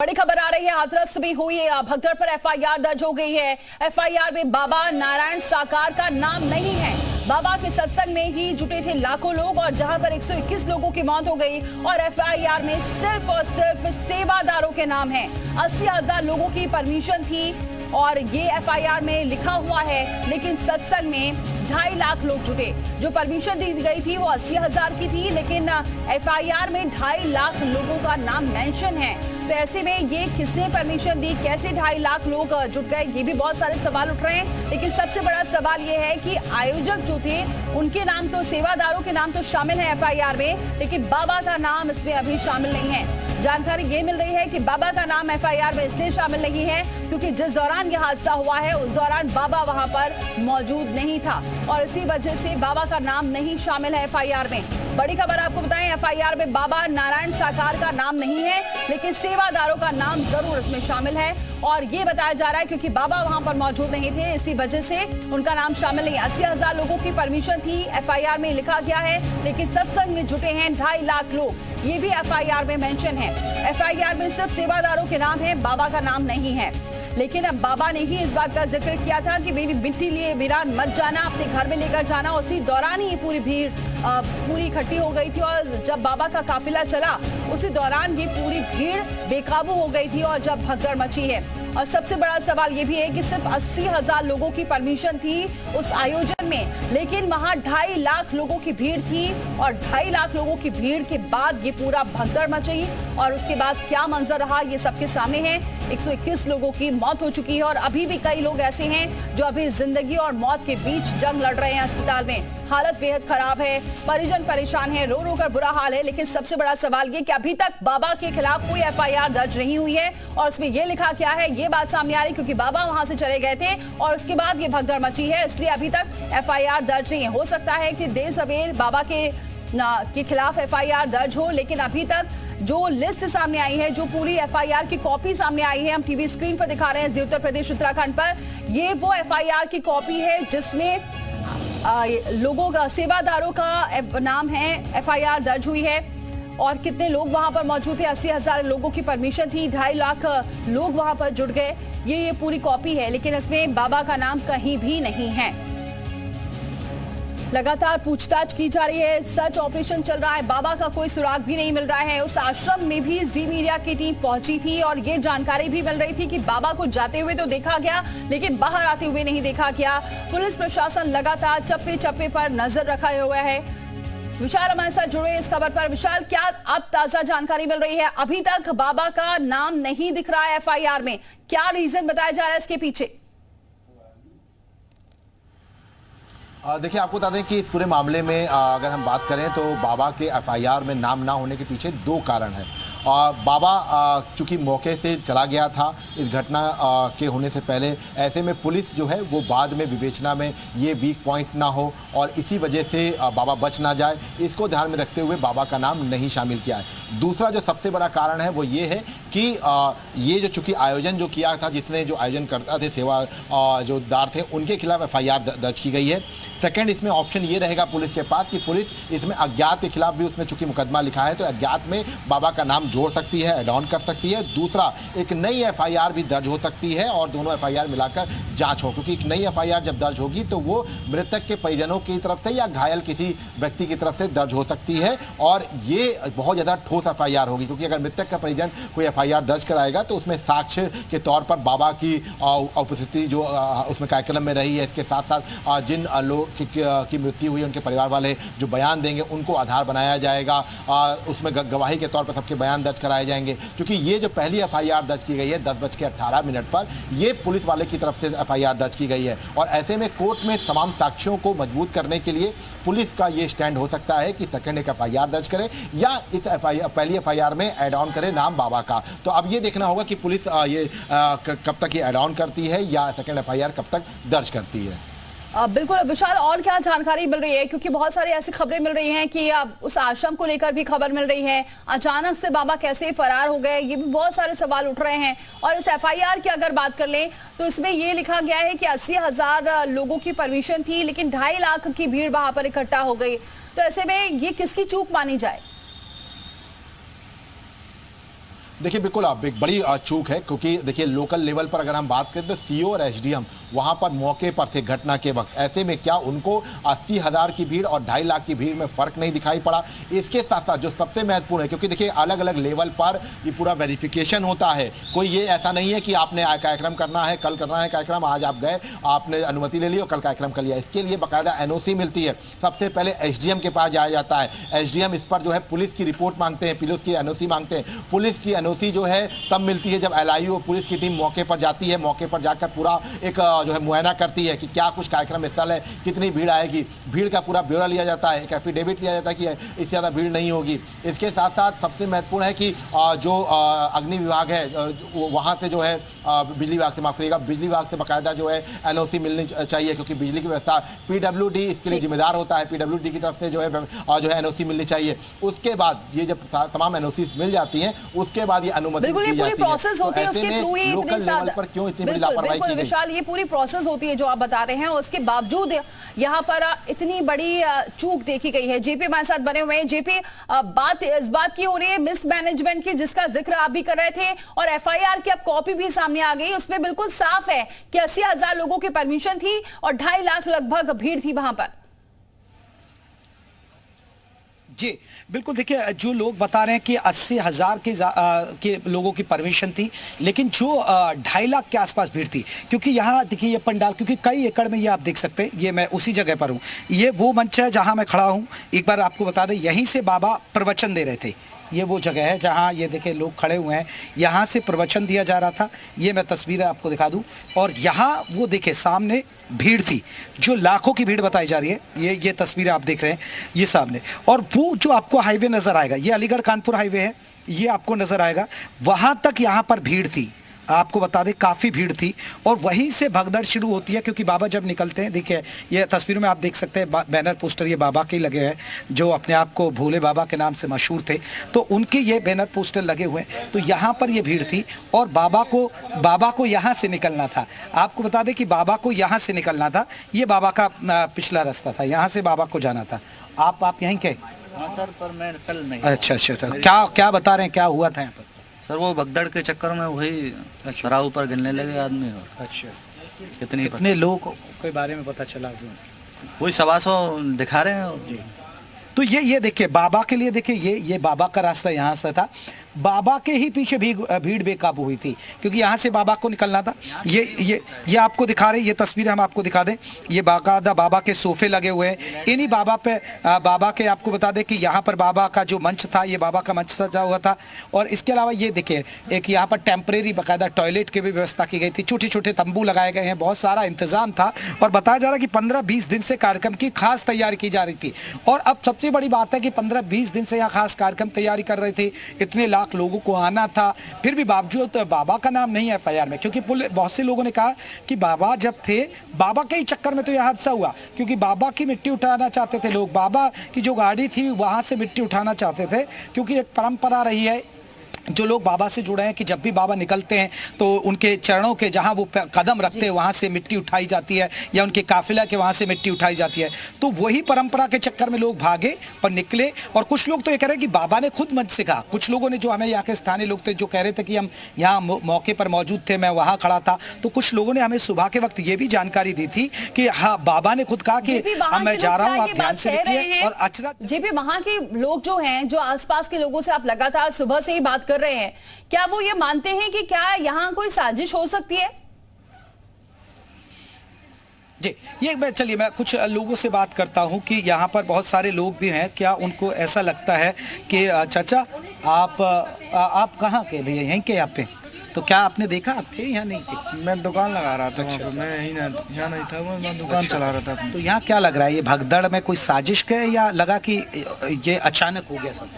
बड़ी खबर आ रही है, हाथरस भी हुई है, भगदड़ पर एफआईआर दर्ज हो गई है। एफआईआर में बाबा नारायण साकार का नाम नहीं है। बाबा के सत्संग में ही जुटे थे लाखों लोग और जहां पर 121 लोगों की मौत हो गई और एफआईआर में सिर्फ और सिर्फ सेवादारों के नाम है। 80,000 लोगों की परमिशन थी और ये एफआईआर में लिखा हुआ है, लेकिन सत्संग में 2.5 लाख लोग जुटे। जो परमिशन दी गई थी वो 80,000 की थी, लेकिन एफआईआर में 2.5 लाख लोगों का नाम मेंशन है। तो ऐसे में ये किसने परमिशन दी, कैसे 2.5 लाख लोग जुट गए, ये भी बहुत सारे सवाल उठ रहे हैं। लेकिन सबसे बड़ा सवाल ये है कि आयोजक जो थे उनके नाम तो, सेवादारों के नाम तो शामिल है एफआईआर में, लेकिन बाबा का नाम इसमें अभी शामिल नहीं है। जानकारी ये मिल रही है कि बाबा का नाम एफआईआर में इसलिए शामिल नहीं है क्योंकि जिस दौरान यह हादसा हुआ है उस दौरान बाबा वहां पर मौजूद नहीं था और इसी वजह से बाबा का नाम नहीं शामिल है एफआईआर में। बड़ी खबर आपको बताएं, एफआईआर में बाबा नारायण साकार का नाम नहीं है, लेकिन सेवादारों का नाम जरूर इसमें शामिल है और ये बताया जा रहा है क्योंकि बाबा वहां पर मौजूद नहीं थे, इसी वजह से उनका नाम शामिल नहीं है। 80,000 लोगों की परमिशन थी, एफआईआर में लिखा गया है, लेकिन सत्संग में जुटे हैं 2.5 लाख लोग, ये भी एफआईआर में मेंशन है। एफआईआर में सिर्फ सेवादारों के नाम है, बाबा का नाम नहीं है। लेकिन अब बाबा ने ही इस बात का जिक्र किया था कि मेरी मिट्टी लिए वीरान मत जाना, अपने घर में लेकर जाना। उसी दौरान ही पूरी भीड़ पूरी इकट्ठी हो गई थी और जब बाबा का काफिला चला उसी दौरान ये पूरी भीड़ बेकाबू हो गई थी और जब भगदड़ मची है। और सबसे बड़ा सवाल ये भी है कि सिर्फ 80,000 लोगों की परमिशन थी उस आयोजन में, लेकिन वहां 2.5 लाख लोगों की भीड़ थी और 2.5 लाख लोगों की भीड़ के बाद ये पूरा भगदड़ मची और उसके बाद क्या मंजर रहा ये सबके सामने है। 121 लोगों की मौत हो चुकी है और अभी भी कई लोग ऐसे हैं जो अभी जिंदगी और मौत के बीच जंग लड़ रहे हैं। अस्पताल में हालत बेहद खराब है, परिजन परेशान है, रो रो कर बुरा हाल है। लेकिन सबसे बड़ा सवाल ये कि अभी तक बाबा के खिलाफ कोई एफआईआर दर्ज नहीं हुई है और उसमें यह लिखा क्या है ये बात सामने आ रही क्योंकि बाबा वहां से चले गए थे और उसके बाद ये भगदड़ मची है, इसलिए अभी तक एफआईआर दर्ज नहीं है। हो सकता है कि देर सवेर बाबा के खिलाफ एफआईआर दर्ज हो, लेकिन अभी तक जो लिस्ट सामने आई है, जो पूरी एफआईआर की कॉपी सामने आई है, हम टीवी स्क्रीन पर दिखा रहे हैं जी उत्तर प्रदेश उत्तराखंड पर, ये वो एफआईआर की कॉपी है जिसमें लोगों का, सेवादारों का नाम है, एफआईआर दर्ज हुई है और कितने लोग वहां पर मौजूद थे। 80,000 लोगों की परमिशन थी, 2.5 लाख लोग वहां पर जुट गए, ये पूरी कॉपी है, लेकिन इसमें बाबा का नाम कहीं भी नहीं है। लगातार पूछताछ की जा रही है, सर्च ऑपरेशन चल रहा है, बाबा का कोई सुराग भी नहीं मिल रहा है। उस आश्रम में भी जी मीडिया की टीम पहुंची थी और ये जानकारी भी मिल रही थी कि बाबा को जाते हुए तो देखा गया लेकिन बाहर आते हुए नहीं देखा गया। पुलिस प्रशासन लगातार चप्पे चप्पे पर नजर रखा हुआ है। विशाल हमारे साथ जुड़े इस खबर पर। विशाल, क्या अब ताजा जानकारी मिल रही है? अभी तक बाबा का नाम नहीं दिख रहा है एफआईआर में, क्या रीजन बताया जा रहा है इसके पीछे? देखिए, आपको बता दें कि इस पूरे मामले में अगर हम बात करें तो बाबा के एफआईआर में नाम ना होने के पीछे 2 कारण हैं। बाबा चूंकि मौके से चला गया था इस घटना के होने से पहले, ऐसे में पुलिस जो है वो बाद में विवेचना में ये वीक पॉइंट ना हो और इसी वजह से बाबा बच ना जाए, इसको ध्यान में रखते हुए बाबा का नाम नहीं शामिल किया है। दूसरा जो सबसे बड़ा कारण है वो ये है कि ये जो चूँकि आयोजन जो किया था, जिसने जो आयोजन करता थे, सेवा जो दार थे, उनके खिलाफ एफआईआर दर्ज की गई है। सेकंड, इसमें ऑप्शन ये रहेगा पुलिस के पास कि पुलिस इसमें अज्ञात के खिलाफ भी उसमें चूंकि मुकदमा लिखा है तो अज्ञात में बाबा का नाम जोड़ सकती है, ऐड ऑन कर सकती है। दूसरा, एक नई एफआईआर भी दर्ज हो सकती है और दोनों एफआईआर मिलाकर जांच हो, क्योंकि एक नई एफआईआर जब दर्ज होगी तो वो मृतक के परिजनों की तरफ से या घायल किसी व्यक्ति की तरफ से दर्ज हो सकती है और ये बहुत ज़्यादा ठोस एफआईआर होगी, क्योंकि अगर मृतक का परिजन कोई एफआईआर दर्ज कराएगा तो उसमें साक्ष्य के तौर पर बाबा की उपस्थिति जो उसमें कार्यक्रम में रही है, इसके साथ साथ जिन लोग की मृत्यु हुई उनके परिवार वाले जो बयान देंगे उनको आधार बनाया जाएगा, उसमें गवाही के तौर पर सबके बयान दर्ज कराए जाएंगे। क्योंकि ये जो पहली एफआईआर दर्ज की गई है 10:18 पर, ये पुलिस वाले की तरफ से एफआईआर दर्ज की गई है और ऐसे में कोर्ट में तमाम साक्ष्यों को मजबूत करने के लिए पुलिस का ये स्टैंड हो सकता है कि सेकंड एक एफआईआर दर्ज करे या इस पहली एफआईआर में ऐड ऑन करे नाम बाबा का। तो अब ये देखना होगा कि पुलिस ये कब तक ये ऐड ऑन करती है या सेकंड एफआईआर कब तक दर्ज करती है। बिल्कुल विशाल, और क्या जानकारी मिल रही है? क्योंकि बहुत सारी ऐसी खबरें मिल रही हैं कि उस आश्रम को लेकर भी खबर मिल रही है, अचानक से बाबा कैसे फरार हो गए, ये भी बहुत सारे सवाल उठ रहे हैं। और इस एफआईआर की अगर बात कर लें तो इसमें ये लिखा गया है कि 80,000 लोगों की परमिशन थी लेकिन 2.5 लाख की भीड़ वहां पर इकट्ठा हो गई। तो ऐसे में ये किसकी चूक मानी जाए? देखिए बिल्कुल आप एक बड़ी चूक है, क्योंकि देखिए लोकल लेवल पर अगर हम बात करें तो सीओ और एसडीएम वहां पर मौके पर थे घटना के वक्त। ऐसे में क्या उनको 80,000 की भीड़ और 2.5 लाख की भीड़ में फर्क नहीं दिखाई पड़ा? इसके साथ साथ जो सबसे महत्वपूर्ण है, क्योंकि देखिए अलग अलग लेवल पर ये पूरा वेरिफिकेशन होता है, कोई ये ऐसा नहीं है कि आपने कार्यक्रम करना है, कल करना है कार्यक्रम, आज आप गए, आपने अनुमति ले ली और कल कार्यक्रम कर लिया। इसके लिए बाकायदा एनओसी मिलती है। सबसे पहले एसडीएम के पास जाया जाता है, एसडीएम इस पर जो है पुलिस की रिपोर्ट मांगते हैं, पुलिस की एनओसी मांगते हैं। पुलिस की एनओसी जो है तब मिलती है जब एलआईयू और पुलिस की टीम मौके पर जाती है। मौके पर जाकर पूरा एक जो है मुआयना करती है कि क्या कुछ कार्यक्रम स्थल है, कितनी भीड़ आएगी, भीड़ का पूरा ब्यौरा लिया जाता है, एक एफिडेविट लिया जाता है कि इससे ज़्यादा भीड़ नहीं होगी। इसके साथ साथ सबसे महत्वपूर्ण है कि जो अग्नि विभाग है वहाँ से जो है बिजली विभाग से, माफ करिएगा, बिजली विभाग से बाकायदा जो है एनओसी मिलनी चाहिए, क्योंकि बिजली की व्यवस्था पीडब्ल्यूडी इसके लिए जिम्मेदार होता है। पीडब्ल्यूडी की तरफ से जो है एनओसी मिलनी चाहिए। उसके बाद ये जब तमाम एनओसी मिल जाती हैं उसके बाद ये अनुमति दी जाती है। प्रोसेस होती है, उसके थ्रू ही लोकल लेवल पर क्यों इतनी बड़ी लापरवाही की गई? विशाल, ये पूरी प्रोसेस होती है जो आप बता रहे हैं, उसके बावजूद यहाँ पर इतनी बड़ी चूक देखी गई है। जेपी हमारे साथ बने हुए हैं। जेपी, बात इस बात की हो रही है मिस मैनेजमेंट की, जिसका जिक्र आप भी कर रहे थे, और एफआईआर की अब कॉपी भी सामने आ गई। उसमें बिल्कुल साफ है कि 80,000 लोगों की परमिशन थी और 2.5 लाख लगभग भीड़ थी वहां पर। जी बिल्कुल, देखिए जो लोग बता रहे हैं कि 80,000 के लोगों की परमिशन थी, लेकिन जो 2.5 लाख के आसपास भीड़ थी, क्योंकि यहाँ देखिए ये पंडाल, क्योंकि कई एकड़ में ये आप देख सकते हैं, ये मैं उसी जगह पर हूँ, ये वो मंच है जहाँ मैं खड़ा हूँ। एक बार आपको बता दें, यहीं से बाबा प्रवचन दे रहे थे। ये वो जगह है जहाँ ये देखिए लोग खड़े हुए हैं, यहाँ से प्रवचन दिया जा रहा था। ये मैं तस्वीरें आपको दिखा दूँ, और यहाँ वो देखिए सामने भीड़ थी, जो लाखों की भीड़ बताई जा रही है। ये तस्वीरें आप देख रहे हैं, ये सामने, और वो जो आपको हाईवे नज़र आएगा, ये अलीगढ़ कानपुर हाईवे है, ये आपको नज़र आएगा, वहाँ तक यहाँ पर भीड़ थी। आपको बता दें काफ़ी भीड़ थी, और वहीं से भगदड़ शुरू होती है, क्योंकि बाबा जब निकलते हैं, देखिए ये तस्वीरों में आप देख सकते हैं बैनर पोस्टर ये बाबा के लगे हैं, जो अपने आप को भोले बाबा के नाम से मशहूर थे, तो उनके ये बैनर पोस्टर लगे हुए हैं। तो यहाँ पर ये भीड़ थी, और बाबा को यहाँ से निकलना था। आपको बता दें कि बाबा को यहाँ से निकलना था, ये बाबा का पिछला रास्ता था, यहाँ से बाबा को जाना था। आप यहीं के? हाँ सर, पर मैं कल नहीं। अच्छा, क्या बता रहे हैं, क्या हुआ था यहाँ पर? सर वो भगदड़ के चक्कर में वही शराब ऊपर गिरने लगे आदमी। और अच्छा, कितने लोग के बारे में पता चला? वही 125 दिखा रहे हैं। तो ये देखिए बाबा के लिए, देखिए ये बाबा का रास्ता यहाँ से था, बाबा के ही पीछे भीड़ बेकाबू हुई थी, क्योंकि यहाँ से बाबा को निकलना था। ये आपको दिखा रहे, ये तस्वीरें हम आपको दिखा दें, ये बाकायदा बाबा के सोफे लगे हुए हैं। इन्हीं बाबा के आपको बता दें कि यहाँ पर बाबा का जो मंच था, ये बाबा का मंच सजा हुआ था। और इसके अलावा ये देखिए एक यहाँ पर टेम्परेरी बाकायदा टॉयलेट की भी व्यवस्था की गई थी, छोटे छोटे तंबू लगाए गए हैं, बहुत सारा इंतजाम था। और बताया जा रहा है कि 15-20 दिन से कार्यक्रम की खास तैयारी की जा रही थी। और अब सबसे बड़ी बात है कि 15-20 दिन से यहाँ खास कार्यक्रम तैयारी कर रहे थे, इतने लाख लोगों को आना था, फिर भी बावजूद तो बाबा का नाम नहीं है एफआईआर में, क्योंकि बहुत से लोगों ने कहा कि बाबा जब थे, बाबा के ही चक्कर में तो यह हादसा हुआ, क्योंकि बाबा की मिट्टी उठाना चाहते थे लोग, बाबा की जो गाड़ी थी वहां से मिट्टी उठाना चाहते थे, क्योंकि एक परंपरा रही है जो लोग बाबा से जुड़े हैं कि जब भी बाबा निकलते हैं तो उनके चरणों के जहां वो कदम रखते हैं वहां से मिट्टी उठाई जाती है, या उनके काफिला के वहां से मिट्टी उठाई जाती है। तो वही परंपरा के चक्कर में लोग भागे पर निकले। और कुछ लोग तो ये कह रहे हैं कि बाबा ने खुद मंच से कहा, कुछ लोगों ने, जो हमें यहाँ के स्थानीय लोग थे, जो कह रहे थे कि हम यहाँ मौके पर मौजूद थे, मैं वहाँ खड़ा था, तो कुछ लोगों ने हमें सुबह के वक्त ये भी जानकारी दी थी कि हाँ, बाबा ने खुद कहा कि मैं जा रहा हूँ, आप ध्यान से निकलिए। और अचरा जी भी वहाँ के लोग जो हैं, जो आसपास के लोगों से आप लगातार सुबह से ही बात कर रहे हैं, क्या वो ये मानते हैं कि क्या यहाँ कोई साजिश हो सकती है? जी, चलिए मैं कुछ लोगों से बात करता हूं कि यहाँ पर बहुत सारे लोग भी हैं, क्या उनको ऐसा लगता है कि चाचा आप कहाँ के भैया, यहीं के? यहाँ पे तो क्या आपने देखा, आप थे यहाँ? नहीं थे, मैं दुकान लगा रहा था। अच्छा, मैं यहाँ नहीं था, मैं दुकान चला रहा था। तो यहाँ क्या लग रहा है, ये भगदड़ में कोई साजिश के, या लगा कि ये अचानक हो गया सब?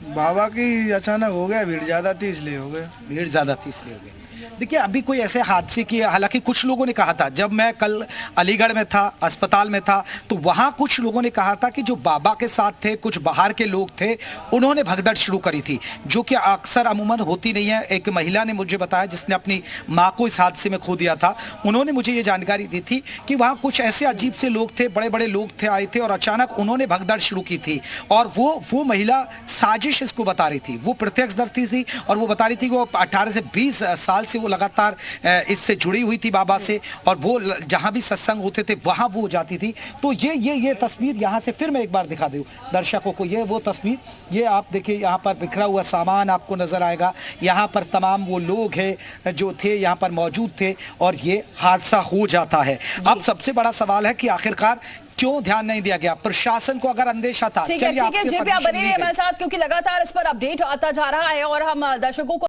बाबा की अचानक हो गया, भीड़ ज्यादा थी इसलिए हो गया। भीड़ ज्यादा थी इसलिए हो गया। देखिए अभी कोई ऐसे हादसे की, हालांकि कुछ लोगों ने कहा था, जब मैं कल अलीगढ़ में था, अस्पताल में था, तो वहां कुछ लोगों ने कहा था कि जो बाबा के साथ थे कुछ बाहर के लोग थे, उन्होंने भगदड़ शुरू करी थी, जो कि अक्सर अमूमन होती नहीं है। एक महिला ने मुझे बताया जिसने अपनी माँ को इस हादसे में खो दिया था, उन्होंने मुझे ये जानकारी दी थी कि वहां कुछ ऐसे अजीब से लोग थे, बड़े बड़े लोग थे, आए थे और अचानक उन्होंने भगदड़ शुरू की थी। और वो महिला साजिश इसको बता रही थी, वो प्रत्यक्षदर्शी थी और वो बता रही थी कि वो 18 से 20 साल से वो लगातार इससे जुड़ी हुई थी बाबा से, और वो जहां भी सत्संग होते थे वहां वो जाती थी। तो ये तस्वीर यहाँ से फिर मैं एक बार दिखा दूं दर्शकों को, ये वो तस्वीर, ये आप देखिए यहाँ पर बिखरा हुआ सामान आपको नजर आएगा, यहाँ पर तमाम वो लोग हैं जो थे यहाँ पर मौजूद थे और ये हादसा हो जाता है। अब सबसे बड़ा सवाल है कि आखिरकार क्यों ध्यान नहीं दिया गया? प्रशासन को अगर अंदेशा था, ठीक है, जेपी आप बने रहिए हमारे साथ, क्योंकि लगातार इस पर अपडेट आता जा रहा है और हम दर्शकों को